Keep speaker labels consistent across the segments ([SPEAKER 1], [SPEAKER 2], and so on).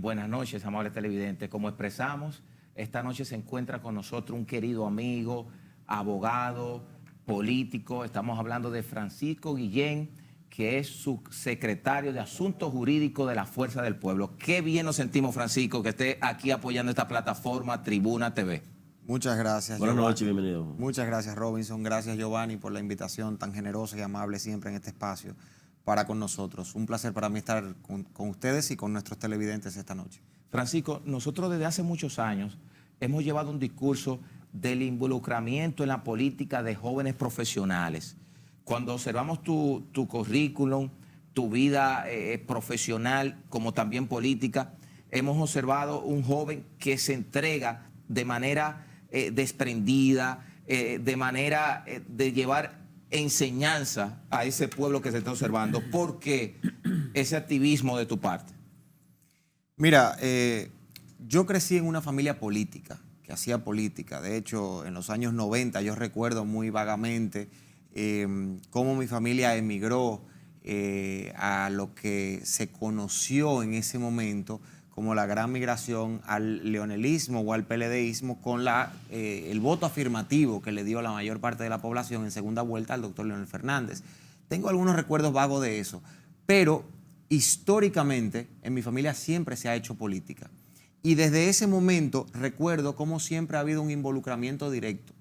[SPEAKER 1] Buenas noches, amables televidentes. Como expresamos, esta noche se encuentra con nosotros un querido amigo, abogado, político. Estamos hablando de Francisco Guillén, que es subsecretario de Asuntos Jurídicos de la Fuerza del Pueblo. Qué bien nos sentimos, Francisco, que esté aquí apoyando esta plataforma Tribuna TV.
[SPEAKER 2] Muchas gracias,
[SPEAKER 3] Buenas
[SPEAKER 2] Giovanni.
[SPEAKER 3] noches, bienvenido.
[SPEAKER 2] Muchas gracias, Robinson. Gracias, Giovanni, por la invitación tan generosa y amable siempre en este espacio para con nosotros. Un placer para mí estar con ustedes y con nuestros televidentes esta noche.
[SPEAKER 1] Francisco, nosotros desde hace muchos años hemos llevado un discurso del involucramiento en la política de jóvenes profesionales. Cuando observamos tu currículum, tu vida profesional, como también política, hemos observado un joven que se entrega de manera desprendida, de manera de llevar enseñanza a ese pueblo que se está observando. ¿Por qué ese activismo de tu parte?
[SPEAKER 2] Mira, yo crecí en una familia política, que hacía política. De hecho, en los años 90 yo recuerdo muy vagamente cómo mi familia emigró a lo que se conoció en ese momento como la gran migración al leonelismo o al PLDismo con el voto afirmativo que le dio la mayor parte de la población en segunda vuelta al doctor Leonel Fernández. Tengo algunos recuerdos vagos de eso, pero históricamente en mi familia siempre se ha hecho política. Y desde ese momento recuerdo cómo siempre ha habido un involucramiento directo.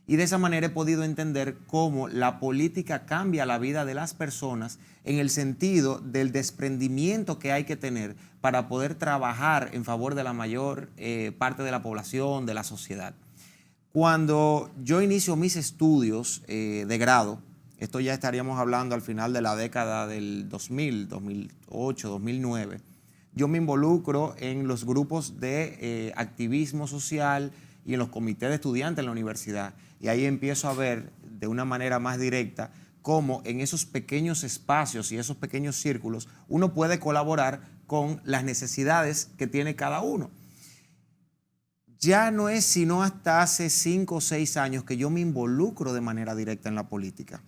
[SPEAKER 2] Y de esa manera he podido entender cómo la política cambia la vida de las personas en el sentido del desprendimiento que hay que tener para poder trabajar en favor de la mayor parte de la población, de la sociedad. Cuando yo inicio mis estudios de grado, esto ya estaríamos hablando al final de la década del 2000, 2008, 2009, yo me involucro en los grupos de activismo social y en los comités de estudiantes en la universidad. Y ahí empiezo a ver de una manera más directa cómo en esos pequeños espacios y esos pequeños círculos uno puede colaborar con las necesidades que tiene cada uno. Ya no es sino hasta hace 5 o 6 años que yo me involucro de manera directa en la política.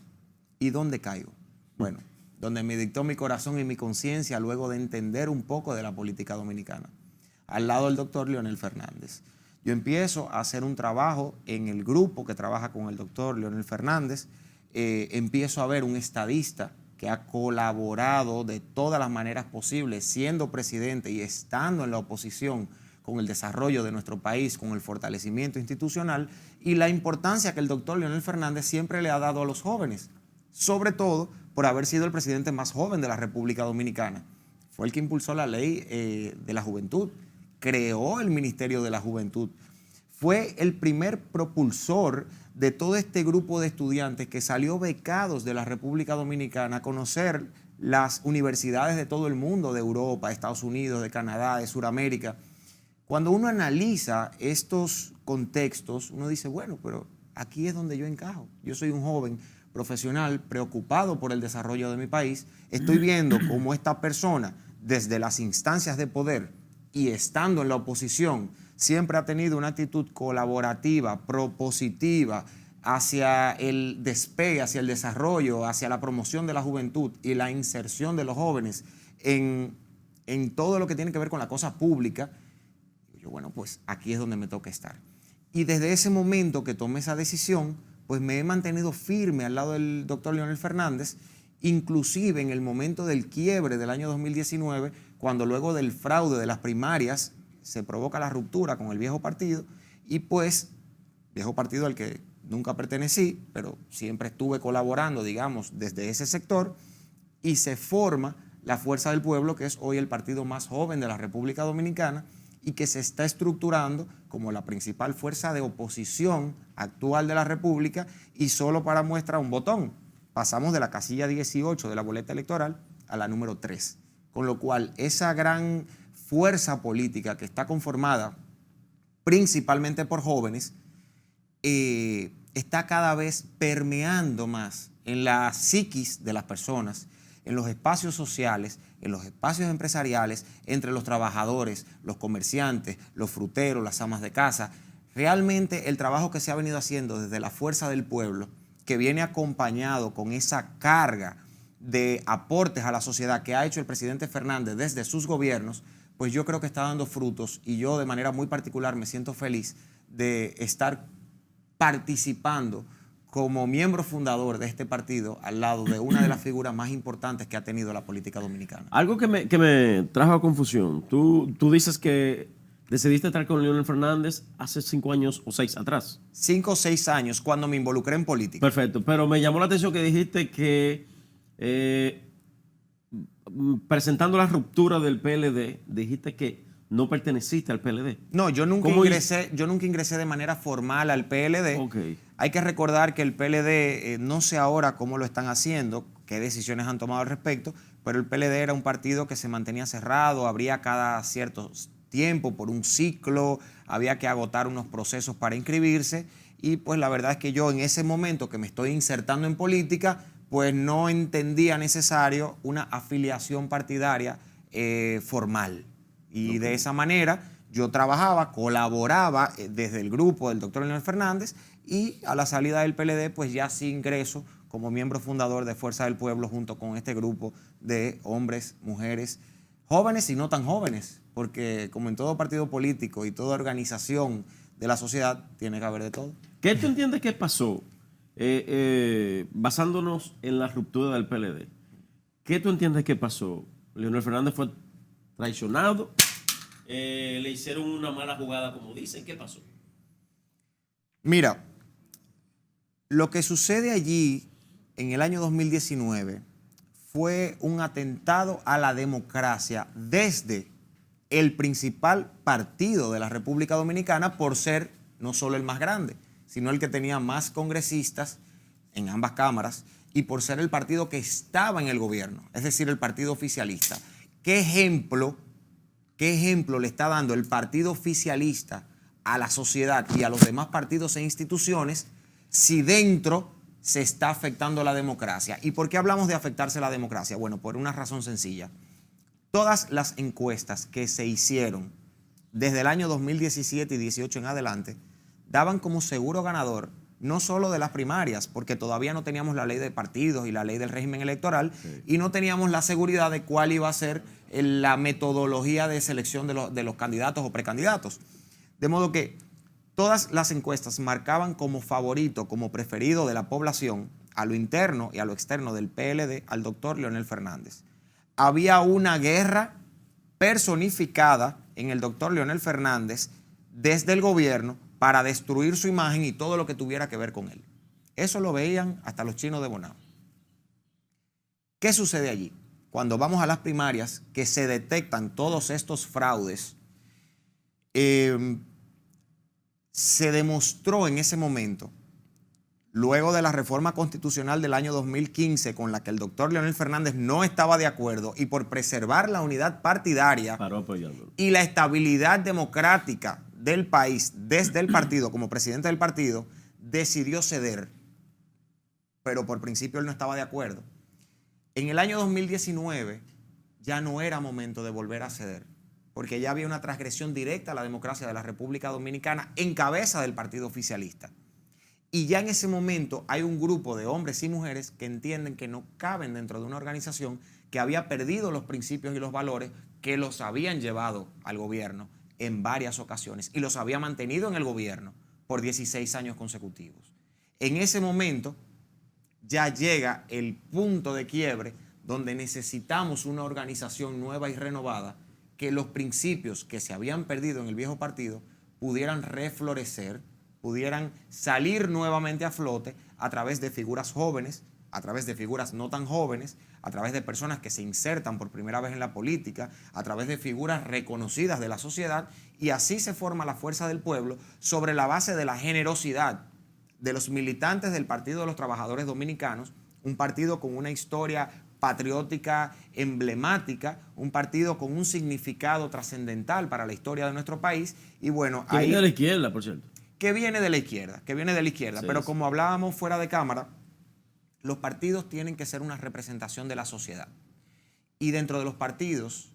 [SPEAKER 2] ¿Y dónde caigo? Bueno, donde me dictó mi corazón y mi conciencia luego de entender un poco de la política dominicana, al lado del doctor Leonel Fernández. Yo empiezo a hacer un trabajo en el grupo que trabaja con el doctor Leonel Fernández, empiezo a ver un estadista que ha colaborado de todas las maneras posibles, siendo presidente y estando en la oposición con el desarrollo de nuestro país, con el fortalecimiento institucional y la importancia que el doctor Leonel Fernández siempre le ha dado a los jóvenes, sobre todo por haber sido el presidente más joven de la República Dominicana. Fue el que impulsó la ley de la juventud, creó el Ministerio de la Juventud, fue el primer propulsor de todo este grupo de estudiantes que salió becados de la República Dominicana a conocer las universidades de todo el mundo, de Europa, de Estados Unidos, de Canadá, de Sudamérica. Cuando uno analiza estos contextos, uno dice, bueno, pero aquí es donde yo encajo. Yo soy un joven profesional preocupado por el desarrollo de mi país. Estoy viendo cómo esta persona, desde las instancias de poder y estando en la oposición, siempre ha tenido una actitud colaborativa, propositiva, hacia el despegue, hacia el desarrollo, hacia la promoción de la juventud y la inserción de los jóvenes en todo lo que tiene que ver con la cosa pública. Yo, bueno, pues aquí es donde me toca estar. Y desde ese momento que tomé esa decisión, pues me he mantenido firme al lado del doctor Leonel Fernández, inclusive en el momento del quiebre del año 2019, cuando luego del fraude de las primarias se provoca la ruptura con el viejo partido y pues, viejo partido al que nunca pertenecí, pero siempre estuve colaborando, digamos, desde ese sector, y se forma la Fuerza del Pueblo, que es hoy el partido más joven de la República Dominicana y que se está estructurando como la principal fuerza de oposición actual de la República, y solo para muestra un botón. Pasamos de la casilla 18 de la boleta electoral a la número 3. Con lo cual, esa gran fuerza política que está conformada principalmente por jóvenes, está cada vez permeando más en la psiquis de las personas, en los espacios sociales, en los espacios empresariales, entre los trabajadores, los comerciantes, los fruteros, las amas de casa. Realmente el trabajo que se ha venido haciendo desde la Fuerza del Pueblo, que viene acompañado con esa carga de aportes a la sociedad que ha hecho el presidente Fernández desde sus gobiernos, pues yo creo que está dando frutos y yo de manera muy particular me siento feliz de estar participando como miembro fundador de este partido al lado de una de las figuras más importantes que ha tenido la política dominicana.
[SPEAKER 3] Algo que me trajo a confusión. Tú dices que decidiste estar con Leonel Fernández hace 5 años o 6 atrás.
[SPEAKER 2] 5 o 6 años cuando me involucré en política.
[SPEAKER 3] Perfecto, pero me llamó la atención que dijiste que presentando la ruptura del PLD, dijiste que no perteneciste al PLD.
[SPEAKER 2] No, yo nunca ingresé de manera formal al PLD.
[SPEAKER 3] Okay.
[SPEAKER 2] Hay que recordar que el PLD, no sé ahora cómo lo están haciendo, qué decisiones han tomado al respecto, pero el PLD era un partido que se mantenía cerrado, abría cada cierto tiempo por un ciclo, había que agotar unos procesos para inscribirse y pues la verdad es que yo en ese momento que me estoy insertando en política, pues no entendía necesario una afiliación partidaria formal. Y de esa manera yo trabajaba, colaboraba desde el grupo del doctor Leonel Fernández y a la salida del PLD pues ya sí ingreso como miembro fundador de Fuerza del Pueblo junto con este grupo de hombres, mujeres, jóvenes y no tan jóvenes, porque como en todo partido político y toda organización de la sociedad tiene que haber de todo.
[SPEAKER 3] ¿Qué tú entiendes que pasó basándonos en la ruptura del PLD? ¿Qué tú entiendes que pasó? Leonel Fernández fue traicionado, le hicieron una mala jugada, como dicen. ¿Qué pasó?
[SPEAKER 2] Mira, lo que sucede allí en el año 2019 fue un atentado a la democracia desde el principal partido de la República Dominicana por ser no solo el más grande, sino el que tenía más congresistas en ambas cámaras y por ser el partido que estaba en el gobierno, es decir, el partido oficialista. ¿Qué ejemplo le está dando el partido oficialista a la sociedad y a los demás partidos e instituciones si dentro se está afectando la democracia? ¿Y por qué hablamos de afectarse la democracia? Bueno, por una razón sencilla. Todas las encuestas que se hicieron desde el año 2017 y 18 en adelante daban como seguro ganador no solo de las primarias, porque todavía no teníamos la ley de partidos y la ley del régimen electoral, sí, y no teníamos la seguridad de cuál iba a ser la metodología de selección de los candidatos o precandidatos. De modo que todas las encuestas marcaban como favorito, como preferido de la población, a lo interno y a lo externo del PLD, al doctor Leonel Fernández. Había una guerra personificada en el doctor Leonel Fernández desde el gobierno para destruir su imagen y todo lo que tuviera que ver con él. Eso lo veían hasta los chinos de Bonao. ¿Qué sucede allí? Cuando vamos a las primarias, que se detectan todos estos fraudes, se demostró en ese momento, luego de la reforma constitucional del año 2015, con la que el doctor Leonel Fernández no estaba de acuerdo, y por preservar la unidad partidaria y la estabilidad democrática del país desde el partido, como presidente del partido, decidió ceder, pero por principio él no estaba de acuerdo. En el año 2019 ya no era momento de volver a ceder, porque ya había una transgresión directa a la democracia de la República Dominicana en cabeza del partido oficialista. Y ya en ese momento hay un grupo de hombres y mujeres que entienden que no caben dentro de una organización que había perdido los principios y los valores que los habían llevado al gobierno en varias ocasiones y los había mantenido en el gobierno por 16 años consecutivos. En ese momento ya llega el punto de quiebre donde necesitamos una organización nueva y renovada, que los principios que se habían perdido en el viejo partido pudieran reflorecer, pudieran salir nuevamente a flote a través de figuras jóvenes, a través de figuras no tan jóvenes, a través de personas que se insertan por primera vez en la política, a través de figuras reconocidas de la sociedad, y así se forma la Fuerza del Pueblo sobre la base de la generosidad de los militantes del Partido de los Trabajadores Dominicanos, un partido con una historia patriótica emblemática, un partido con un significado trascendental para la historia de nuestro país, y bueno,
[SPEAKER 3] que viene de la izquierda, por cierto.
[SPEAKER 2] Que viene de la izquierda, sí, pero como hablábamos fuera de cámara, los partidos tienen que ser una representación de la sociedad. Y dentro de los partidos,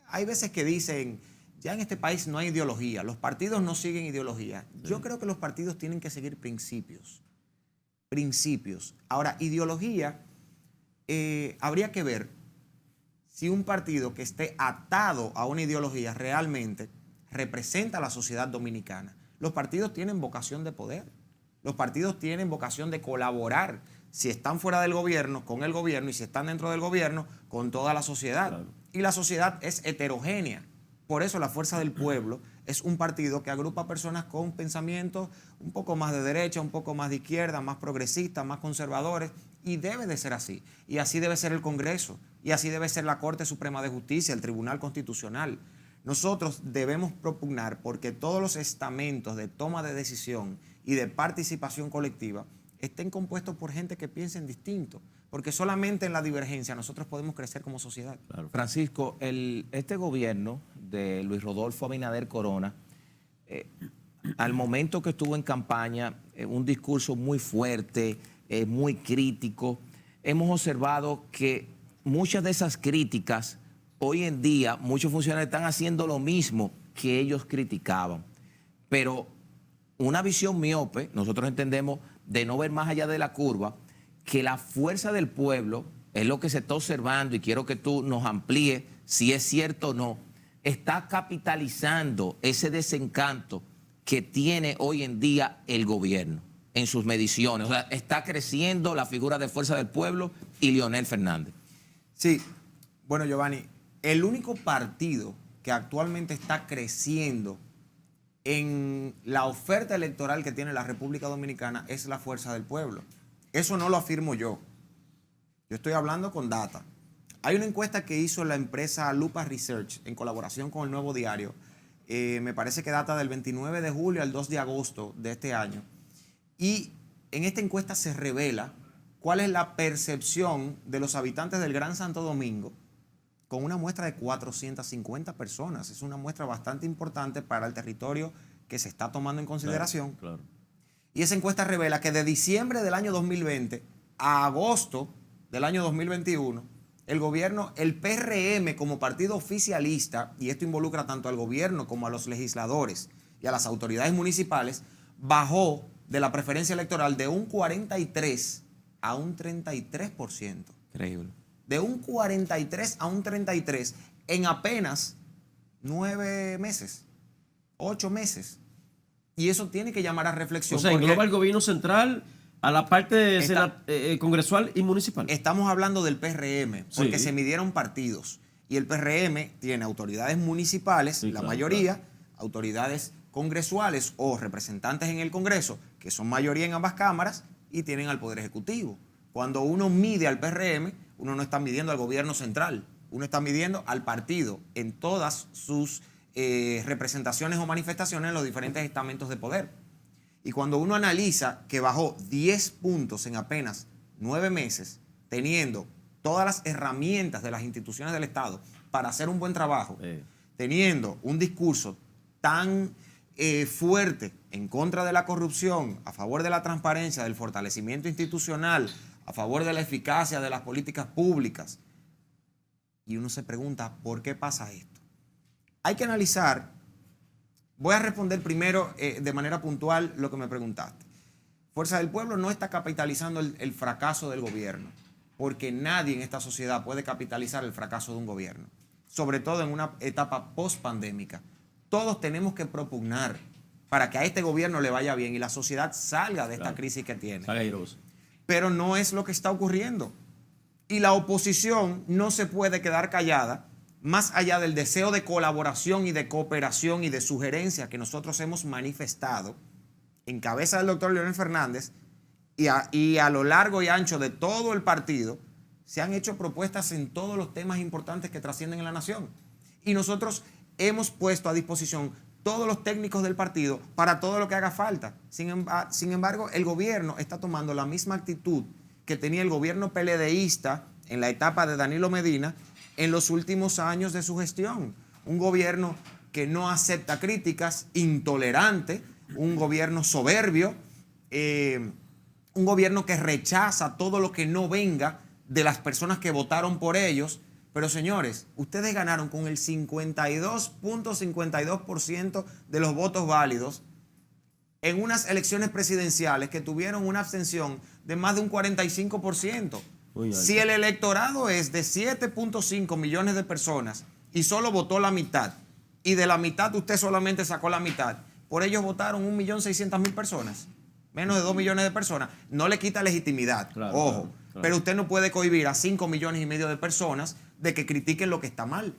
[SPEAKER 2] hay veces que dicen, ya en este país no hay ideología, los partidos no siguen ideología. Sí. Yo creo que los partidos tienen que seguir principios. Principios. Ahora, ideología, habría que ver si un partido que esté atado a una ideología realmente representa a la sociedad dominicana. Los partidos tienen vocación de poder. Los partidos tienen vocación de colaborar, si están fuera del gobierno, con el gobierno, y si están dentro del gobierno, con toda la sociedad.
[SPEAKER 3] Claro.
[SPEAKER 2] Y la sociedad es heterogénea. Por eso la Fuerza del Pueblo es un partido que agrupa personas con pensamientos un poco más de derecha, un poco más de izquierda, más progresistas, más conservadores, y debe de ser así. Y así debe ser el Congreso, y así debe ser la Corte Suprema de Justicia, el Tribunal Constitucional. Nosotros debemos propugnar porque todos los estamentos de toma de decisión y de participación colectiva estén compuestos por gente que piensen distinto, porque solamente en la divergencia nosotros podemos crecer como sociedad.
[SPEAKER 3] Claro.
[SPEAKER 1] Francisco, este gobierno de Luis Rodolfo Abinader Corona, al momento que estuvo en campaña, un discurso muy fuerte, muy crítico, hemos observado que muchas de esas críticas, hoy en día, muchos funcionarios están haciendo lo mismo que ellos criticaban. Pero una visión miope, nosotros entendemos, de no ver más allá de la curva, que la fuerza del pueblo, es lo que se está observando, y quiero que tú nos amplíes si es cierto o no, está capitalizando ese desencanto que tiene hoy en día el gobierno en sus mediciones. O sea, está creciendo la figura de fuerza del pueblo y Leonel Fernández.
[SPEAKER 2] Sí, bueno, Giovanni, el único partido que actualmente está creciendo en la oferta electoral que tiene la República Dominicana es la Fuerza del Pueblo. Eso no lo afirmo yo. Yo estoy hablando con data. Hay una encuesta que hizo la empresa Lupa Research en colaboración con El Nuevo Diario. Me parece que data del 29 de julio al 2 de agosto de este año. Y en esta encuesta se revela cuál es la percepción de los habitantes del Gran Santo Domingo con una muestra de 450 personas. Es una muestra bastante importante para el territorio que se está tomando en consideración.
[SPEAKER 3] Claro.
[SPEAKER 2] Y esa encuesta revela que de diciembre del año 2020 a agosto del año 2021, el gobierno, el PRM como partido oficialista, y esto involucra tanto al gobierno como a los legisladores y a las autoridades municipales, bajó de la preferencia electoral de un 43 a un 33%.
[SPEAKER 1] Increíble.
[SPEAKER 2] De un 43 a un 33 en apenas 9 meses, 8 meses. Y eso tiene que llamar a reflexión.
[SPEAKER 3] O sea,
[SPEAKER 2] porque
[SPEAKER 3] engloba el gobierno central a la parte
[SPEAKER 2] Está-
[SPEAKER 3] congresual y municipal.
[SPEAKER 2] estamos hablando del PRM, porque
[SPEAKER 3] Sí.
[SPEAKER 2] se midieron partidos. Y el PRM tiene autoridades municipales,
[SPEAKER 3] Sí,
[SPEAKER 2] la
[SPEAKER 3] claro,
[SPEAKER 2] mayoría, autoridades congresuales o representantes en el Congreso, que son mayoría en ambas cámaras, y tienen al Poder Ejecutivo. Cuando uno mide al PRM, uno no está midiendo al gobierno central, uno está midiendo al partido en todas sus representaciones o manifestaciones en los diferentes estamentos de poder. Y cuando uno analiza que bajó 10 puntos en apenas 9 meses, teniendo todas las herramientas de las instituciones del Estado para hacer un buen trabajo, teniendo un discurso tan fuerte en contra de la corrupción, a favor de la transparencia, del fortalecimiento institucional, a favor de la eficacia de las políticas públicas, y uno se pregunta, ¿por qué pasa esto? Hay que analizar. Voy a responder primero de manera puntual lo que me preguntaste. Fuerza del Pueblo no está capitalizando el fracaso del gobierno, porque nadie en esta sociedad puede capitalizar el fracaso de un gobierno, sobre todo en una etapa post-pandémica. Todos tenemos que propugnar para que a este gobierno le vaya bien y la sociedad salga de esta crisis que tiene.
[SPEAKER 3] Salga airoso.
[SPEAKER 2] Pero no es lo que está ocurriendo. Y la oposición no se puede quedar callada más allá del deseo de colaboración y de cooperación y de sugerencia que nosotros hemos manifestado en cabeza del doctor Leonel Fernández y a lo largo y ancho de todo el partido, se han hecho propuestas en todos los temas importantes que trascienden en la nación. Y nosotros hemos puesto a disposición todos los técnicos del partido para todo lo que haga falta. Sin embargo, el gobierno está tomando la misma actitud que tenía el gobierno PLDista en la etapa de Danilo Medina en los últimos años de su gestión. Un gobierno que no acepta críticas, intolerante, un gobierno soberbio, un gobierno que rechaza todo lo que no venga de las personas que votaron por ellos. Pero señores, ustedes ganaron con el 52.52% de los votos válidos en unas elecciones presidenciales que tuvieron una abstención de más de un 45%.
[SPEAKER 3] Muy alto.
[SPEAKER 2] Si el electorado es de 7.5 millones de personas y solo votó la mitad, y de la mitad usted solamente sacó la mitad, por ellos votaron 1.600.000 personas, menos de 2 millones de personas, no le quita legitimidad,
[SPEAKER 3] Claro,
[SPEAKER 2] ojo,
[SPEAKER 3] claro.
[SPEAKER 2] pero usted no puede cohibir a 5 millones y medio de personas de que critiquen lo que está mal.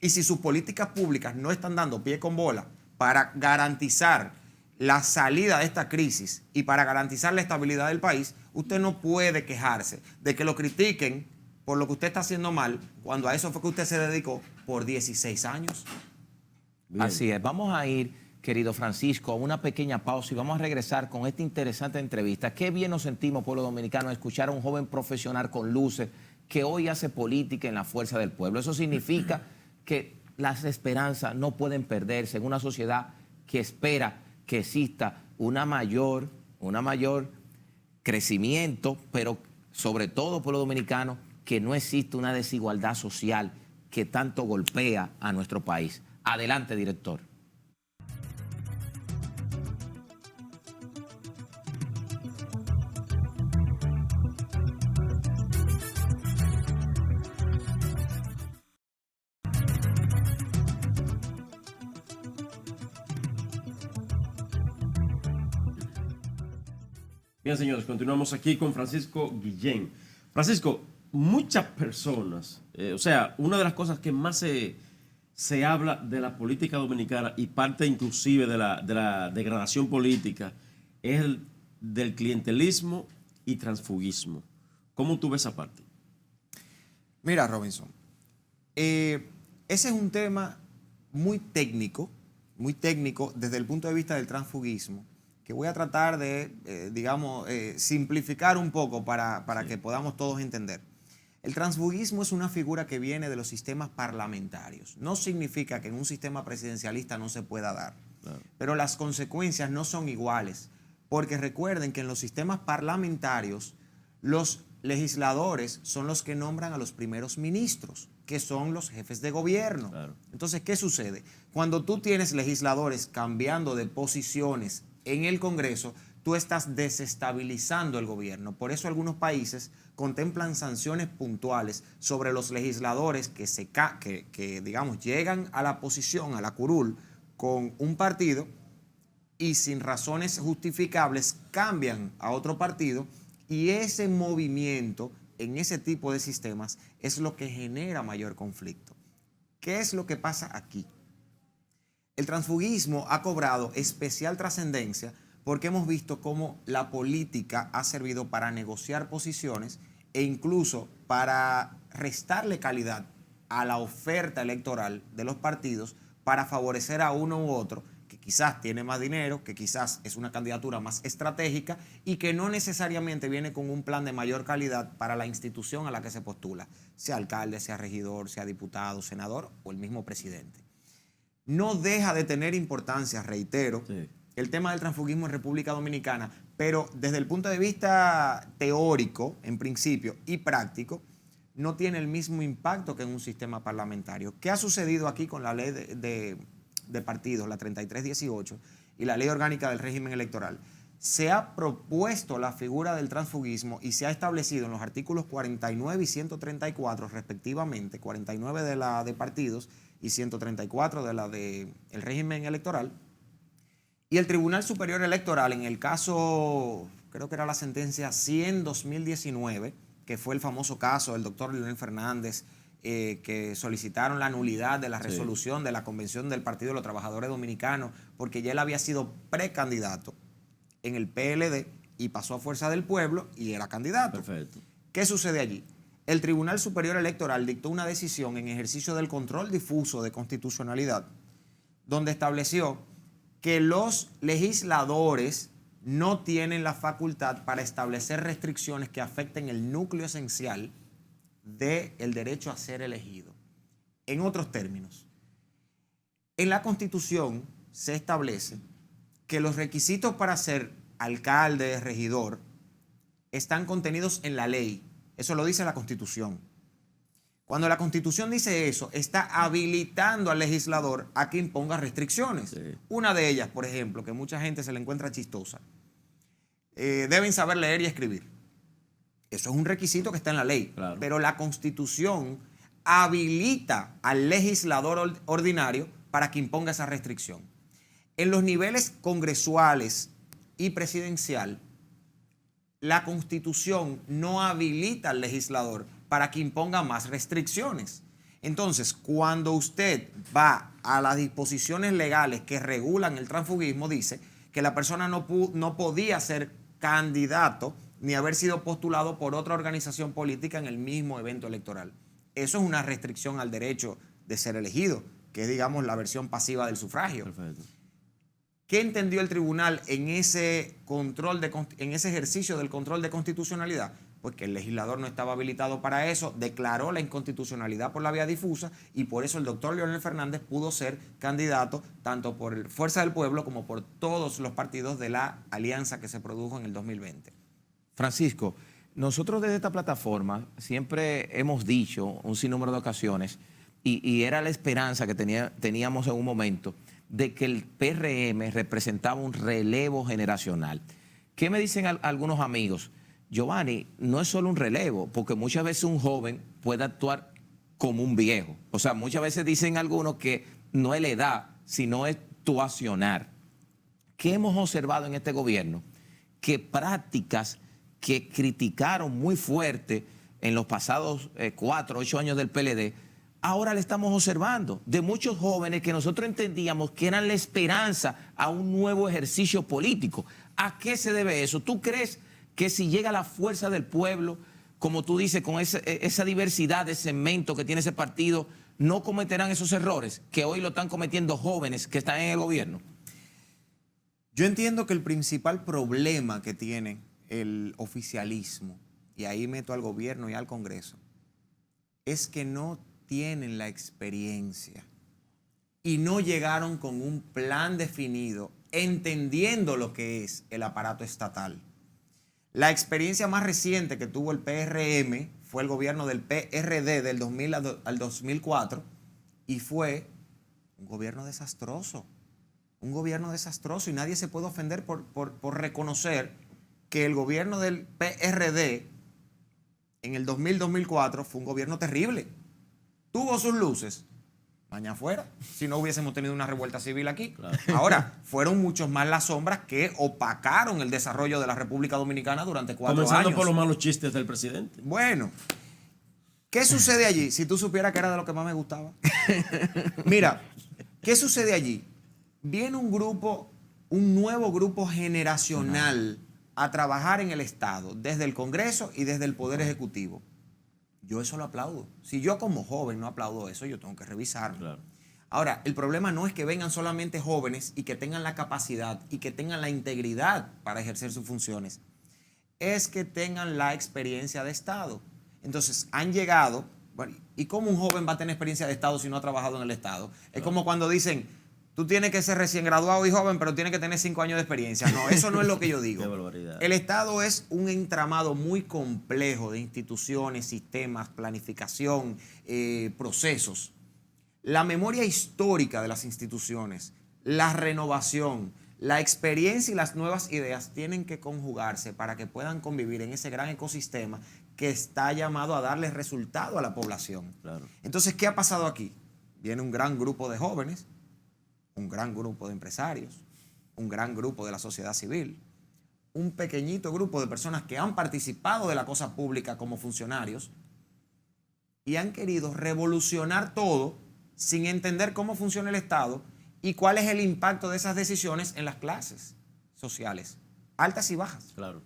[SPEAKER 2] Y si sus políticas públicas no están dando pie con bola para garantizar la salida de esta crisis y para garantizar la estabilidad del país, usted no puede quejarse de que lo critiquen por lo que usted está haciendo mal, cuando a eso fue que usted se dedicó por 16 años.
[SPEAKER 3] Bien.
[SPEAKER 1] Así es. Vamos a ir, querido Francisco, a una pequeña pausa y vamos a regresar con esta interesante entrevista. Qué bien nos sentimos, pueblo dominicano, escuchar a un joven profesional con luces que hoy hace política en la fuerza del pueblo. Eso significa que las esperanzas no pueden perderse en una sociedad que espera que exista una mayor crecimiento, pero sobre todo, pueblo dominicano, que no existe una desigualdad social que tanto golpea a nuestro país. Adelante, director.
[SPEAKER 3] Bien, señores, continuamos aquí con Francisco Guillén. Francisco, muchas personas, una de las cosas que más se habla de la política dominicana y parte inclusive de la degradación política es del clientelismo y transfugismo. ¿Cómo tú ves esa parte?
[SPEAKER 2] Mira, Robinson, ese es un tema muy técnico desde el punto de vista del transfugismo, que voy a tratar de, simplificar un poco para que podamos todos entender. El transfugismo es una figura que viene de los sistemas parlamentarios. No significa que en un sistema presidencialista no se pueda dar, claro, pero las consecuencias no son iguales, porque recuerden que en los sistemas parlamentarios los legisladores son los que nombran a los primeros ministros, que son los jefes de gobierno. Claro. Entonces, ¿qué sucede? Cuando tú tienes legisladores cambiando de posiciones en el Congreso, tú estás desestabilizando el gobierno. Por eso algunos países contemplan sanciones puntuales sobre los legisladores que llegan a la posición, a la curul, con un partido y sin razones justificables cambian a otro partido, y ese movimiento en ese tipo de sistemas es lo que genera mayor conflicto. ¿Qué es lo que pasa aquí? El transfugismo ha cobrado especial trascendencia porque hemos visto cómo la política ha servido para negociar posiciones e incluso para restarle calidad a la oferta electoral de los partidos para favorecer a uno u otro que quizás tiene más dinero, que quizás es una candidatura más estratégica y que no necesariamente viene con un plan de mayor calidad para la institución a la que se postula, sea alcalde, sea regidor, sea diputado, senador o el mismo presidente. No deja de tener importancia, reitero, sí, el tema del transfugismo en República Dominicana, pero desde el punto de vista teórico, en principio, y práctico, no tiene el mismo impacto que en un sistema parlamentario. ¿Qué ha sucedido aquí con la ley de partidos, la 3318, y la ley orgánica del régimen electoral? Se ha propuesto la figura del transfugismo y se ha establecido en los artículos 49 y 134 respectivamente, 49 de la de partidos y 134 de la del régimen electoral. Y el Tribunal Superior Electoral, en el caso, creo que era la sentencia 100-2019, que fue el famoso caso del doctor Leonel Fernández, que solicitaron la nulidad de la resolución de la Convención del Partido de los Trabajadores Dominicanos, porque ya él había sido precandidato en el PLD y pasó a Fuerza del Pueblo y era candidato.
[SPEAKER 3] Perfecto.
[SPEAKER 2] ¿Qué sucede allí? El Tribunal Superior Electoral dictó una decisión en ejercicio del control difuso de constitucionalidad, donde estableció que los legisladores no tienen la facultad para establecer restricciones que afecten el núcleo esencial del derecho a ser elegido. En otros términos, en la Constitución se establece que los requisitos para ser alcalde, regidor, están contenidos en la ley. Eso lo dice la Constitución. Cuando la Constitución dice eso, está habilitando al legislador a que imponga restricciones. Sí. Una de ellas, por ejemplo, que mucha gente se le encuentra chistosa, deben saber leer y escribir. Eso es un requisito que está en la ley.
[SPEAKER 3] Claro.
[SPEAKER 2] Pero la Constitución habilita al legislador ordinario para que imponga esa restricción. En los niveles congresuales y presidencial, la Constitución no habilita al legislador para que imponga más restricciones. Entonces, cuando usted va a las disposiciones legales que regulan el transfugismo, dice que la persona no podía ser candidato ni haber sido postulado por otra organización política en el mismo evento electoral. Eso es una restricción al derecho de ser elegido, que es, digamos, la versión pasiva del sufragio.
[SPEAKER 3] Perfecto.
[SPEAKER 2] ¿Qué entendió el tribunal en ese ejercicio del control de constitucionalidad? Pues que el legislador no estaba habilitado para eso, declaró la inconstitucionalidad por la vía difusa y por eso el doctor Leonel Fernández pudo ser candidato tanto por Fuerza del Pueblo como por todos los partidos de la alianza que se produjo en el 2020.
[SPEAKER 1] Francisco, nosotros desde esta plataforma siempre hemos dicho un sinnúmero de ocasiones y era la esperanza que teníamos en un momento de que el PRM representaba un relevo generacional. ¿Qué me dicen algunos amigos? Giovanni, no es solo un relevo, porque muchas veces un joven puede actuar como un viejo. O sea, muchas veces dicen algunos que no es la edad, sino es tu accionar. ¿Qué hemos observado en este gobierno? Que prácticas que criticaron muy fuerte en los pasados 4 o 8 años del PLD, ahora le estamos observando de muchos jóvenes que nosotros entendíamos que eran la esperanza a un nuevo ejercicio político. ¿A qué se debe eso? ¿Tú crees que si llega la fuerza del pueblo, como tú dices, con esa diversidad de segmentos que tiene ese partido, no cometerán esos errores que hoy lo están cometiendo jóvenes que están en el gobierno?
[SPEAKER 2] Yo entiendo que el principal problema que tiene el oficialismo, y ahí meto al gobierno y al Congreso, es que no tienen la experiencia y no llegaron con un plan definido, entendiendo lo que es el aparato estatal. La experiencia más reciente que tuvo el PRM fue el gobierno del PRD del 2000 al 2004 y fue un gobierno desastroso. Un gobierno desastroso y nadie se puede ofender por reconocer que el gobierno del PRD en el 2000-2004 fue un gobierno terrible. Tuvo sus luces, mañana fuera, si no hubiésemos tenido una revuelta civil aquí. Claro. Ahora, fueron muchos más las sombras que opacaron el desarrollo de la República Dominicana durante 4 años.
[SPEAKER 3] Comenzando por los malos chistes del presidente.
[SPEAKER 2] Bueno, ¿qué sucede allí? Si tú supieras que era de lo que más me gustaba. Mira, ¿qué sucede allí? Viene un nuevo grupo generacional a trabajar en el Estado, desde el Congreso y desde el Poder Ejecutivo. Yo eso lo aplaudo. Si yo como joven no aplaudo eso, yo tengo que revisarlo. Claro. Ahora, el problema no es que vengan solamente jóvenes y que tengan la capacidad y que tengan la integridad para ejercer sus funciones. Es que tengan la experiencia de Estado. Entonces, han llegado, bueno, ¿y cómo un joven va a tener experiencia de Estado si no ha trabajado en el Estado? Claro. Es como cuando dicen, tú tienes que ser recién graduado y joven, pero tienes que tener 5 años de experiencia. No, eso no es lo que yo digo.
[SPEAKER 3] Qué barbaridad.
[SPEAKER 2] El Estado es un entramado muy complejo de instituciones, sistemas, planificación, procesos. La memoria histórica de las instituciones, la renovación, la experiencia y las nuevas ideas tienen que conjugarse para que puedan convivir en ese gran ecosistema que está llamado a darle resultado a la población. Claro. Entonces, ¿qué ha pasado aquí? Viene un gran grupo de jóvenes, un gran grupo de empresarios, un gran grupo de la sociedad civil, un pequeñito grupo de personas que han participado de la cosa pública como funcionarios y han querido revolucionar todo sin entender cómo funciona el Estado y cuál es el impacto de esas decisiones en las clases sociales, altas y bajas. Claro.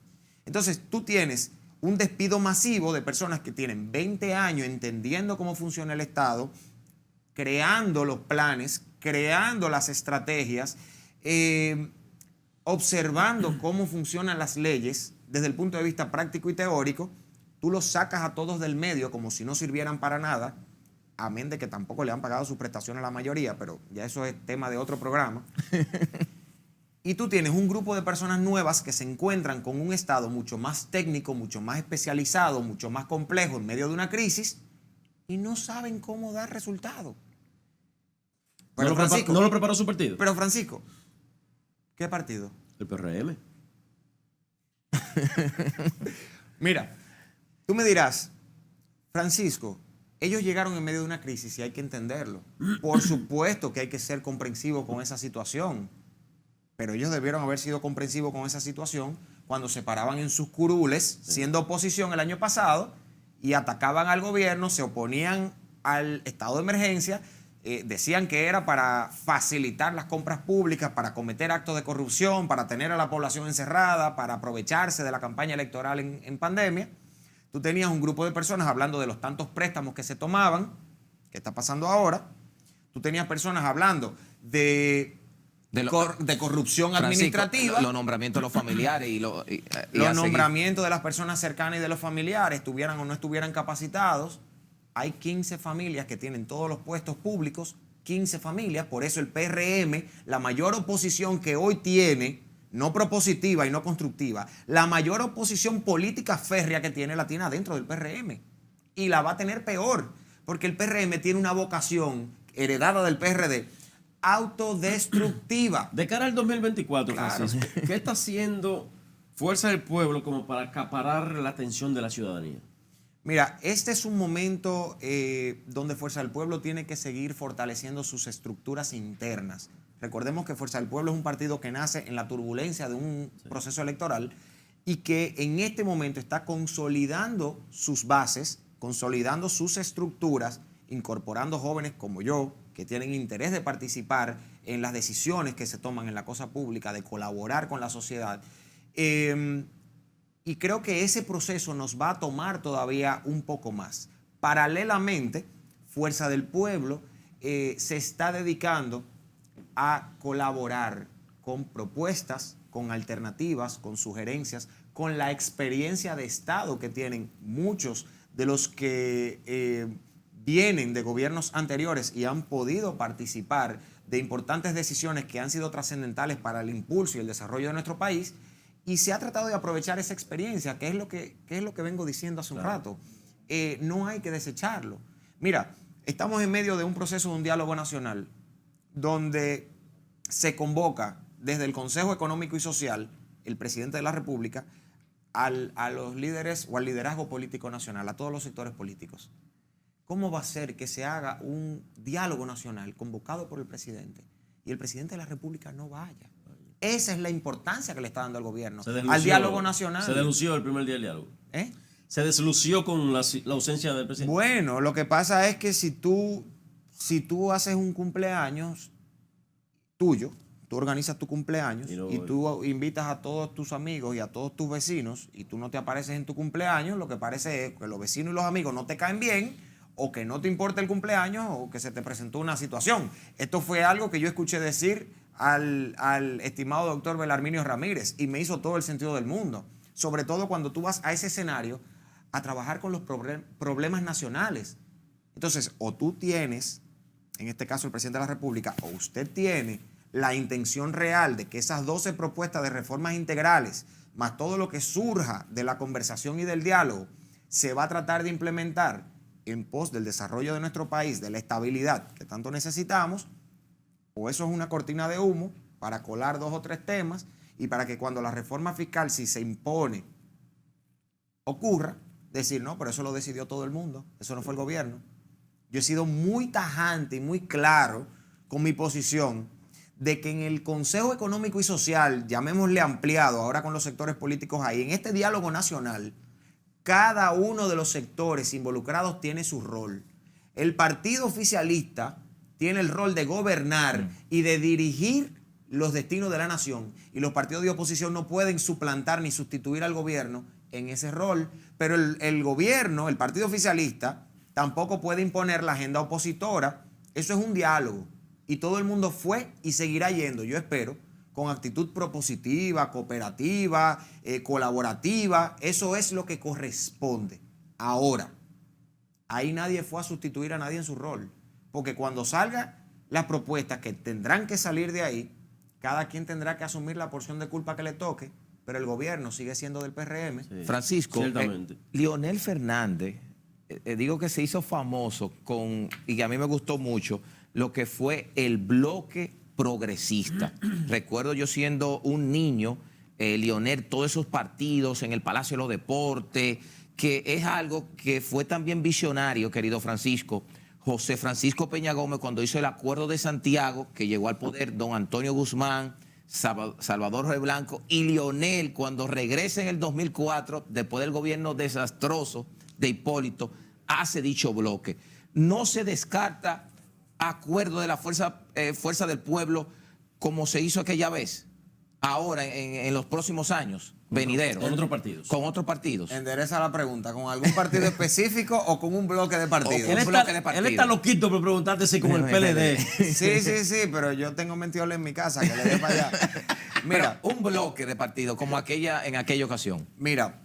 [SPEAKER 2] Entonces, tú tienes un despido masivo de personas que tienen 20 años entendiendo cómo funciona el Estado, creando los planes, creando las estrategias, observando cómo funcionan las leyes desde el punto de vista práctico y teórico. Tú los sacas a todos del medio como si no sirvieran para nada, amén de que tampoco le han pagado su prestación a la mayoría, pero ya eso es tema de otro programa. Y tú tienes un grupo de personas nuevas que se encuentran con un Estado mucho más técnico, mucho más especializado, mucho más complejo en medio de una crisis y no saben cómo dar resultado. Pero
[SPEAKER 3] ¿No lo preparó su partido?
[SPEAKER 2] Pero Francisco, ¿qué partido?
[SPEAKER 3] El PRM.
[SPEAKER 2] Mira, Tú me dirás, Francisco, ellos llegaron en medio de una crisis y hay que entenderlo. Por supuesto que hay que ser comprensivo con esa situación, pero ellos debieron haber sido comprensivos con esa situación cuando se paraban en sus curules, siendo oposición el año pasado, y atacaban al gobierno, se oponían al estado de emergencia, decían que era para facilitar las compras públicas, para cometer actos de corrupción, para tener a la población encerrada, para aprovecharse de la campaña electoral en pandemia. Tú tenías un grupo de personas hablando de los tantos préstamos que se tomaban, que está pasando ahora. Tú tenías personas hablando de corrupción
[SPEAKER 1] Francisco,
[SPEAKER 2] administrativa.
[SPEAKER 1] Los nombramientos de los familiares y
[SPEAKER 2] Los
[SPEAKER 1] a seguir.
[SPEAKER 2] nombramientos de las personas cercanas y de los familiares, estuvieran o no estuvieran capacitados. Hay 15 familias que tienen todos los puestos públicos, 15 familias, por eso el PRM, la mayor oposición que hoy tiene, no propositiva y no constructiva, la mayor oposición política férrea que tiene la tiene adentro del PRM. Y la va a tener peor, porque el PRM tiene una vocación heredada del PRD, autodestructiva.
[SPEAKER 3] De cara al 2024,
[SPEAKER 2] Claro.
[SPEAKER 3] Francisco, ¿qué está haciendo Fuerza del Pueblo como para acaparar la atención de la ciudadanía?
[SPEAKER 2] Mira, este es un momento donde Fuerza del Pueblo tiene que seguir fortaleciendo sus estructuras internas. Recordemos que Fuerza del Pueblo es un partido que nace en la turbulencia de un proceso electoral y que en este momento está consolidando sus bases, consolidando sus estructuras, incorporando jóvenes como yo, que tienen interés de participar en las decisiones que se toman en la cosa pública, de colaborar con la sociedad. Y creo que ese proceso nos va a tomar todavía un poco más. Paralelamente, Fuerza del Pueblo se está dedicando a colaborar con propuestas, con alternativas, con sugerencias, con la experiencia de Estado que tienen muchos de los que vienen de gobiernos anteriores y han podido participar de importantes decisiones que han sido trascendentales para el impulso y el desarrollo de nuestro país. Y se ha tratado de aprovechar esa experiencia, que es lo que vengo diciendo hace un rato. No hay que desecharlo. Mira, estamos en medio de un proceso de un diálogo nacional donde se convoca desde el Consejo Económico y Social, el presidente de la República, a los líderes o al liderazgo político nacional, a todos los sectores políticos. ¿Cómo va a ser que se haga un diálogo nacional convocado por el presidente y el presidente de la República no vaya? Esa es la importancia que le está dando el gobierno al diálogo nacional.
[SPEAKER 3] Se deslució el primer día del diálogo. Se deslució con la ausencia del presidente.
[SPEAKER 2] Bueno, lo que pasa es que si tú haces un cumpleaños tuyo, tú organizas tu cumpleaños y tú invitas a todos tus amigos y a todos tus vecinos y tú no te apareces en tu cumpleaños, lo que parece es que los vecinos y los amigos no te caen bien o que no te importa el cumpleaños o que se te presentó una situación. Esto fue algo que yo escuché decir al estimado doctor Belarminio Ramírez y me hizo todo el sentido del mundo. Sobre todo cuando tú vas a ese escenario a trabajar con los problemas nacionales. Entonces, o tú tienes, en este caso el presidente de la República, o usted tiene la intención real de que esas 12 propuestas de reformas integrales, más todo lo que surja de la conversación y del diálogo, se va a tratar de implementar en pos del desarrollo de nuestro país, de la estabilidad que tanto necesitamos, o eso es una cortina de humo para colar 2 o 3 temas y para que cuando la reforma fiscal, si se impone, ocurra, decir, no, pero eso lo decidió todo el mundo, eso no fue el gobierno. Yo he sido muy tajante y muy claro con mi posición de que en el Consejo Económico y Social, llamémosle ampliado, ahora con los sectores políticos ahí, en este diálogo nacional, cada uno de los sectores involucrados tiene su rol. El partido oficialista tiene el rol de gobernar y de dirigir los destinos de la nación. Y los partidos de oposición no pueden suplantar ni sustituir al gobierno en ese rol. Pero el gobierno, el partido oficialista, tampoco puede imponer la agenda opositora. Eso es un diálogo. Y todo el mundo fue y seguirá yendo, yo espero, con actitud propositiva, cooperativa, colaborativa. Eso es lo que corresponde. Ahora, ahí nadie fue a sustituir a nadie en su rol. Porque cuando salgan las propuestas que tendrán que salir de ahí, cada quien tendrá que asumir la porción de culpa que le toque, pero el gobierno sigue siendo del PRM.
[SPEAKER 1] Sí, Francisco, Leonel Fernández, digo que se hizo famoso y que a mí me gustó mucho, lo que fue el bloque progresista. Recuerdo yo siendo un niño, Leonel, todos esos partidos en el Palacio de los Deportes, que es algo que fue también visionario, querido Francisco. José Francisco Peña Gómez, cuando hizo el Acuerdo de Santiago, que llegó al poder don Antonio Guzmán, Salvador Rey Blanco y Lionel, cuando regresa en el 2004, después del gobierno desastroso de Hipólito, hace dicho bloque. No se descarta acuerdo de la fuerza del pueblo como se hizo aquella vez, ahora en los próximos años venideros.
[SPEAKER 3] Con otros partidos.
[SPEAKER 1] Con otros partidos.
[SPEAKER 2] Endereza la pregunta, ¿con algún partido específico o con un bloque de partidos?
[SPEAKER 3] Él está loquito por preguntarte si con el PLD.
[SPEAKER 2] Sí, pero yo tengo mentioles en mi casa, que le dé para allá. Mira,
[SPEAKER 1] pero un bloque de partidos como en aquella ocasión.
[SPEAKER 2] Mira,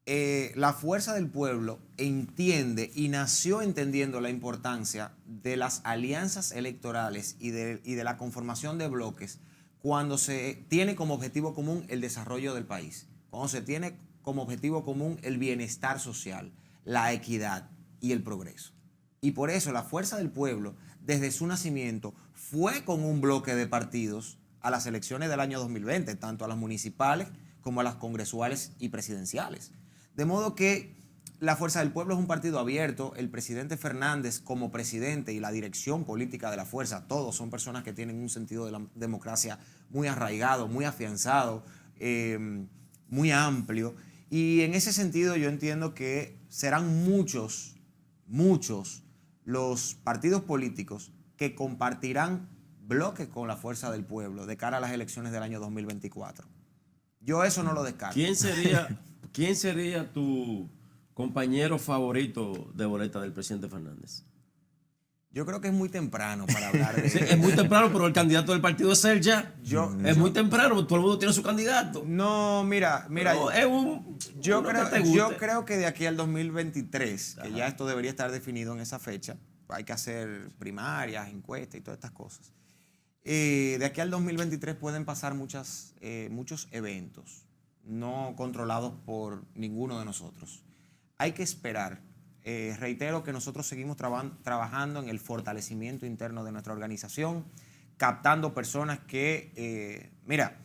[SPEAKER 2] la fuerza del pueblo entiende y nació entendiendo la importancia de las alianzas electorales y de la conformación de bloques cuando se tiene como objetivo común el desarrollo del país, cuando se tiene como objetivo común el bienestar social, la equidad y el progreso. Y por eso la fuerza del pueblo, desde su nacimiento, fue con un bloque de partidos a las elecciones del año 2020, tanto a las municipales como a las congresuales y presidenciales. De modo que la Fuerza del Pueblo es un partido abierto. El presidente Fernández como presidente y la dirección política de la Fuerza, todos son personas que tienen un sentido de la democracia muy arraigado, muy afianzado, muy amplio. Y en ese sentido yo entiendo que serán muchos los partidos políticos que compartirán bloques con la Fuerza del Pueblo de cara a las elecciones del año 2024. Yo eso no lo descarto.
[SPEAKER 3] ¿Quién sería tu compañero favorito de boleta del presidente Fernández?
[SPEAKER 2] Yo creo que es muy temprano para hablar de...
[SPEAKER 3] Sí, es muy temprano, pero el candidato del partido es él ya. Muy temprano, todo el mundo tiene su candidato.
[SPEAKER 2] No, mira,
[SPEAKER 3] Pero es
[SPEAKER 2] yo creo que de aquí al 2023,
[SPEAKER 3] Ajá,
[SPEAKER 2] que ya esto debería estar definido en esa fecha, hay que hacer primarias, encuestas y todas estas cosas. De aquí al 2023 pueden pasar muchos eventos no controlados por ninguno de nosotros. Hay que esperar. Reitero que nosotros seguimos trabajando en el fortalecimiento interno de nuestra organización, captando personas que, mira,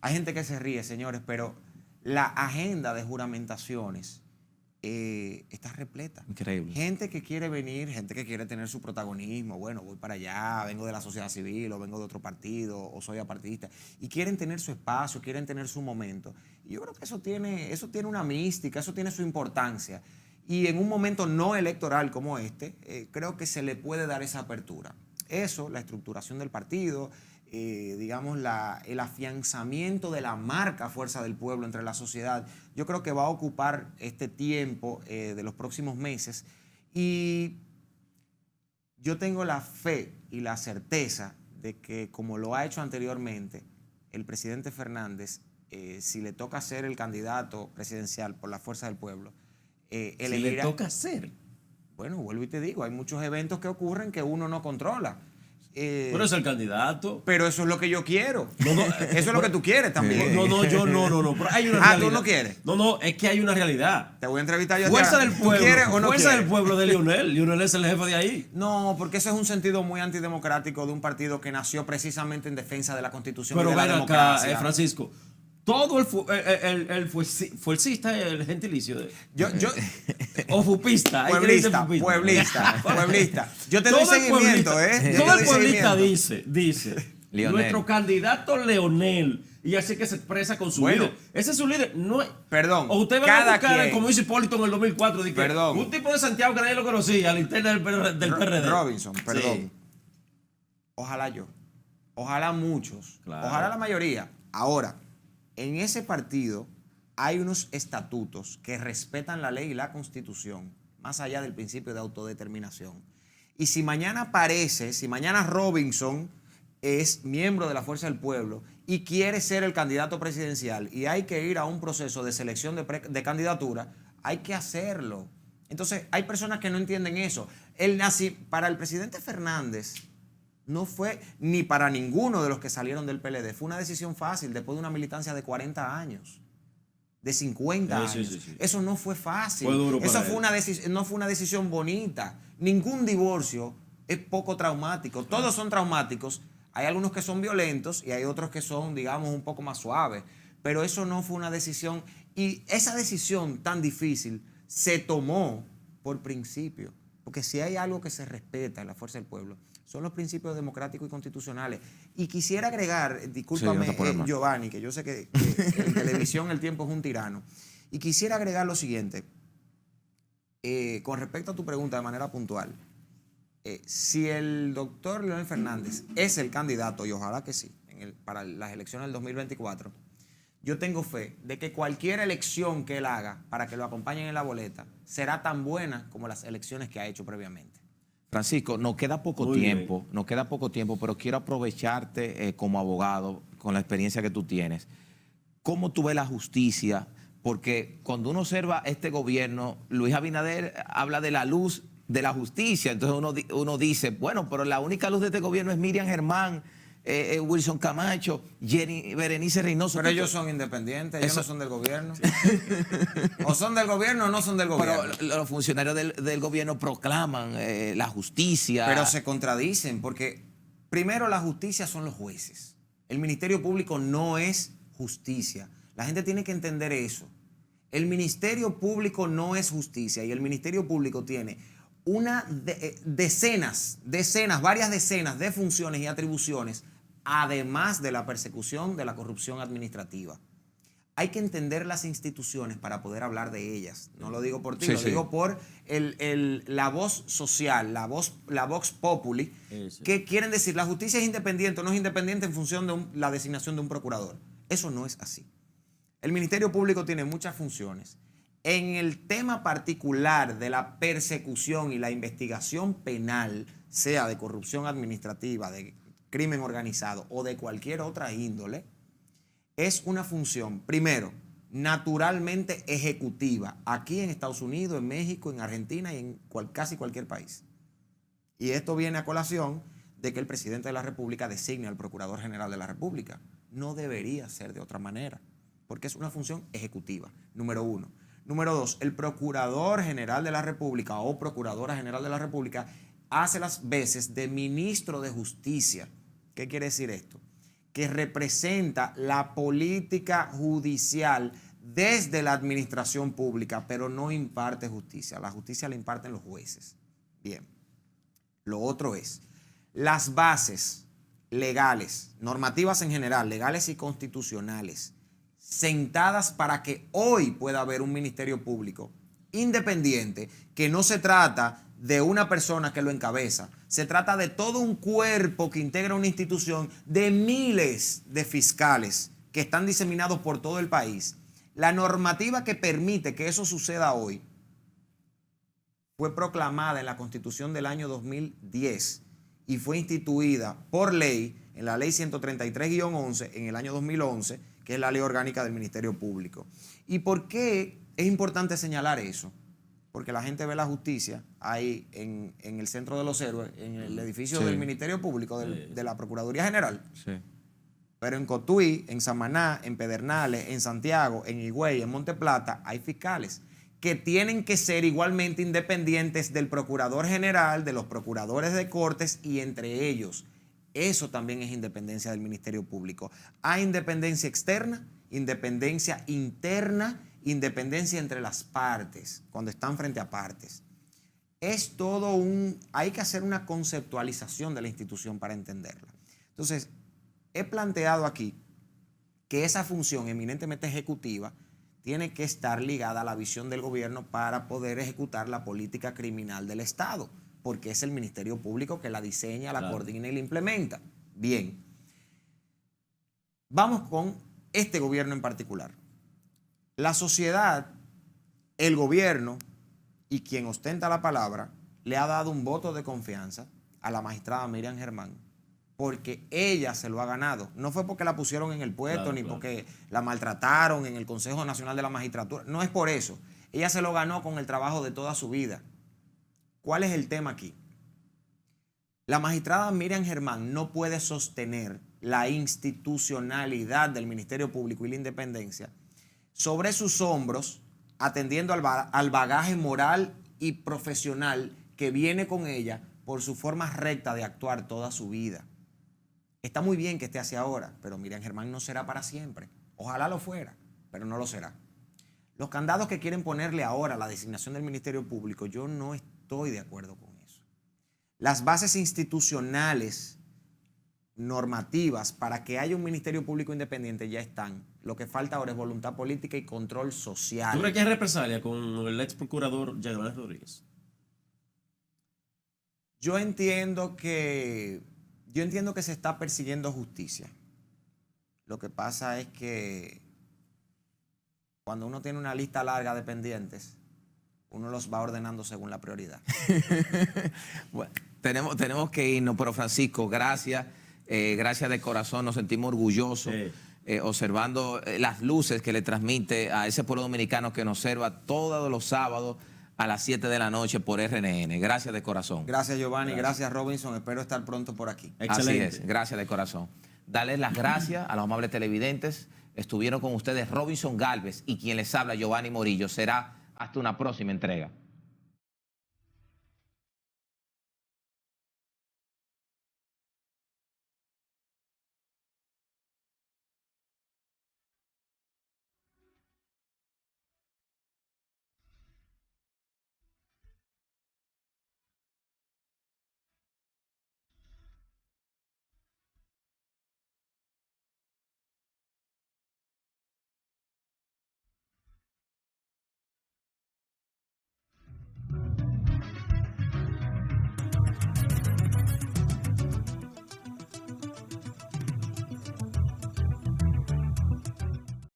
[SPEAKER 2] hay gente que se ríe, señores, pero la agenda de juramentaciones está repleta.
[SPEAKER 1] Increíble.
[SPEAKER 2] Gente que quiere venir, gente que quiere tener su protagonismo, bueno, voy para allá, vengo de la sociedad civil o vengo de otro partido o soy apartidista, y quieren tener su espacio, quieren tener su momento. Y yo creo que eso tiene una mística, eso tiene su importancia. Y en un momento no electoral como este, creo que se le puede dar esa apertura. Eso, la estructuración del partido, digamos, el afianzamiento de la marca Fuerza del Pueblo entre la sociedad, yo creo que va a ocupar este tiempo de los próximos meses. Y yo tengo la fe y la certeza de que, como lo ha hecho anteriormente, el presidente Fernández, si le toca ser el candidato presidencial por la Fuerza del Pueblo,
[SPEAKER 3] si le toca ser.
[SPEAKER 2] Bueno, vuelvo y te digo, hay muchos eventos que ocurren que uno no controla.
[SPEAKER 3] Pero es el candidato.
[SPEAKER 2] Pero eso es lo que yo quiero.
[SPEAKER 3] No,
[SPEAKER 2] eso es lo que tú quieres también.
[SPEAKER 3] Yo no. Pero hay una
[SPEAKER 2] realidad.
[SPEAKER 3] ¿Tú
[SPEAKER 2] no quieres?
[SPEAKER 3] No, es que hay una realidad.
[SPEAKER 2] Te voy a entrevistar yo.
[SPEAKER 3] Fuerza del Pueblo.
[SPEAKER 2] ¿Quieres o no
[SPEAKER 3] Fuerza
[SPEAKER 2] quieres?
[SPEAKER 3] del Pueblo de Lionel. Lionel es el jefe de ahí.
[SPEAKER 2] No, porque ese es un sentido muy antidemocrático de un partido que nació precisamente en defensa de la Constitución
[SPEAKER 3] pero
[SPEAKER 2] y de la democracia.
[SPEAKER 3] Acá, Francisco, todo el fuercista es el gentilicio de... o fupista.
[SPEAKER 2] Pueblista. Yo te doy seguimiento,
[SPEAKER 3] Todo el pueblista dice
[SPEAKER 1] Leonel.
[SPEAKER 3] Nuestro candidato Leonel, y así que se expresa con su líder. Ese es su líder. No es,
[SPEAKER 2] perdón.
[SPEAKER 3] O usted va a buscar, como hizo Hipólito en el 2004, de que
[SPEAKER 2] perdón.
[SPEAKER 3] Un tipo de Santiago que nadie lo conocía, al interno del PRD.
[SPEAKER 2] Robinson, perdón.
[SPEAKER 3] Sí.
[SPEAKER 2] Ojalá yo. Ojalá muchos.
[SPEAKER 3] Claro.
[SPEAKER 2] Ojalá la mayoría. Ahora, en ese partido hay unos estatutos que respetan la ley y la Constitución, más allá del principio de autodeterminación. Y si mañana Robinson es miembro de la Fuerza del Pueblo y quiere ser el candidato presidencial y hay que ir a un proceso de selección de candidatura, hay que hacerlo. Entonces, hay personas que no entienden eso. Para el presidente Fernández, no fue ni para ninguno de los que salieron del PLD. Fue una decisión fácil después de una militancia de 40 años, de 50 años.
[SPEAKER 3] Sí.
[SPEAKER 2] Eso no fue fácil.
[SPEAKER 3] Fue duro
[SPEAKER 2] Eso
[SPEAKER 3] para
[SPEAKER 2] no fue una decisión bonita. Ningún divorcio es poco traumático. Todos son traumáticos. Hay algunos que son violentos y hay otros que son, digamos, un poco más suaves. Pero eso no fue una decisión Y esa decisión tan difícil se tomó por principio, porque si hay algo que se respeta en la fuerza del pueblo, son los principios democráticos y constitucionales. Y quisiera agregar, discúlpame, Giovanni, que yo sé que en televisión el tiempo es un tirano, y quisiera agregar lo siguiente, con respecto a tu pregunta de manera puntual. Si el doctor Leonel Fernández es el candidato, y ojalá que sí, para las elecciones del 2024, yo tengo fe de que cualquier elección que él haga para que lo acompañen en la boleta será tan buena como las elecciones que ha hecho previamente.
[SPEAKER 1] Francisco, nos queda poco tiempo, pero quiero aprovecharte como abogado, con la experiencia que tú tienes. ¿Cómo tú ves la justicia? Porque cuando uno observa este gobierno, Luis Abinader habla de la luz de la justicia. Entonces uno dice, bueno, pero la única luz de este gobierno es Miriam Germán, Wilson Camacho, Berenice Reynoso.
[SPEAKER 2] Pero ellos son independientes, ellos no son del gobierno. O son del gobierno o no son del gobierno.
[SPEAKER 1] Pero los funcionarios del gobierno proclaman la justicia.
[SPEAKER 2] Pero se contradicen porque primero la justicia son los jueces. El Ministerio Público no es justicia. La gente tiene que entender eso. El Ministerio Público no es justicia y el Ministerio Público tiene varias decenas de funciones y atribuciones, además de la persecución de la corrupción administrativa. Hay que entender las instituciones para poder hablar de ellas. No lo digo por ti, lo digo por la voz social, la vox populi, que quieren decir la justicia es independiente o no es independiente en función de la designación de un procurador. Eso no es así. El Ministerio Público tiene muchas funciones. En el tema particular de la persecución y la investigación penal, sea de corrupción administrativa, de crimen organizado o de cualquier otra índole, es una función, primero, naturalmente ejecutiva, aquí en Estados Unidos, en México, en Argentina y en casi cualquier país. Y esto viene a colación de que el presidente de la República designe al Procurador General de la República. No debería ser de otra manera, porque es una función ejecutiva, número uno. Número dos, el Procurador General de la República o Procuradora General de la República hace las veces de ministro de Justicia. ¿Qué quiere decir esto? Que representa la política judicial desde la administración pública, pero no imparte justicia. La justicia la imparten los jueces. Bien. Lo otro es, las bases legales, normativas en general, legales y constitucionales, sentadas para que hoy pueda haber un ministerio público independiente, que no se trata de una persona que lo encabeza, se trata de todo un cuerpo que integra una institución de miles de fiscales que están diseminados por todo el país. La normativa que permite que eso suceda hoy fue proclamada en la Constitución del año 2010 y fue instituida por ley en la Ley 133-11 en el año 2011, que es la Ley Orgánica del Ministerio Público. ¿Y por qué es importante señalar eso? Porque la gente ve la justicia ahí en el Centro de los Héroes, en el edificio del Ministerio Público, de la Procuraduría General. Sí. Pero en Cotuí, en Samaná, en Pedernales, en Santiago, en Higüey, en Monte Plata, hay fiscales que tienen que ser igualmente independientes del Procurador General, de los procuradores de cortes y entre ellos. Eso también es independencia del Ministerio Público. Hay independencia externa, independencia interna, independencia entre las partes, cuando están frente a partes. Es todo hay que hacer una conceptualización de la institución para entenderla. Entonces, he planteado aquí que esa función eminentemente ejecutiva tiene que estar ligada a la visión del gobierno para poder ejecutar la política criminal del Estado, porque es el Ministerio Público que la diseña, la coordina y la implementa. Bien. Vamos con este gobierno en particular. La sociedad, el gobierno y quien ostenta la palabra le ha dado un voto de confianza a la magistrada Miriam Germán porque ella se lo ha ganado. No fue porque la pusieron en el puesto ni porque la maltrataron en el Consejo Nacional de la Magistratura. No es por eso. Ella se lo ganó con el trabajo de toda su vida. ¿Cuál es el tema aquí? La magistrada Miriam Germán no puede sostener la institucionalidad del Ministerio Público y la independencia sobre sus hombros, atendiendo al bagaje moral y profesional que viene con ella por su forma recta de actuar toda su vida. Está muy bien que esté así ahora, pero Miriam Germán no será para siempre. Ojalá lo fuera, pero no lo será. Los candados que quieren ponerle ahora a la designación del Ministerio Público, yo no estoy de acuerdo con eso. Las bases institucionales, normativas, para que haya un Ministerio Público independiente ya están. Lo que falta ahora es voluntad política y control social.
[SPEAKER 3] ¿Tú crees que hay represalia con el ex procurador Yadiel Rodríguez?
[SPEAKER 2] Yo entiendo que se está persiguiendo justicia. Lo que pasa es que cuando uno tiene una lista larga de pendientes, uno los va ordenando según la prioridad.
[SPEAKER 1] Bueno, tenemos que irnos, pero Francisco, gracias. Gracias de corazón, nos sentimos orgullosos observando las luces que le transmite a ese pueblo dominicano que nos observa todos los sábados a las 7 de la noche por RNN. Gracias de corazón.
[SPEAKER 2] Gracias, Giovanni. Gracias, Robinson. Espero estar pronto por aquí.
[SPEAKER 3] Excelente.
[SPEAKER 1] Así es, gracias de corazón. Darles las gracias a los amables televidentes. Estuvieron con ustedes Robinson Galvez y quien les habla, Giovanni Morillo. Será hasta una próxima entrega.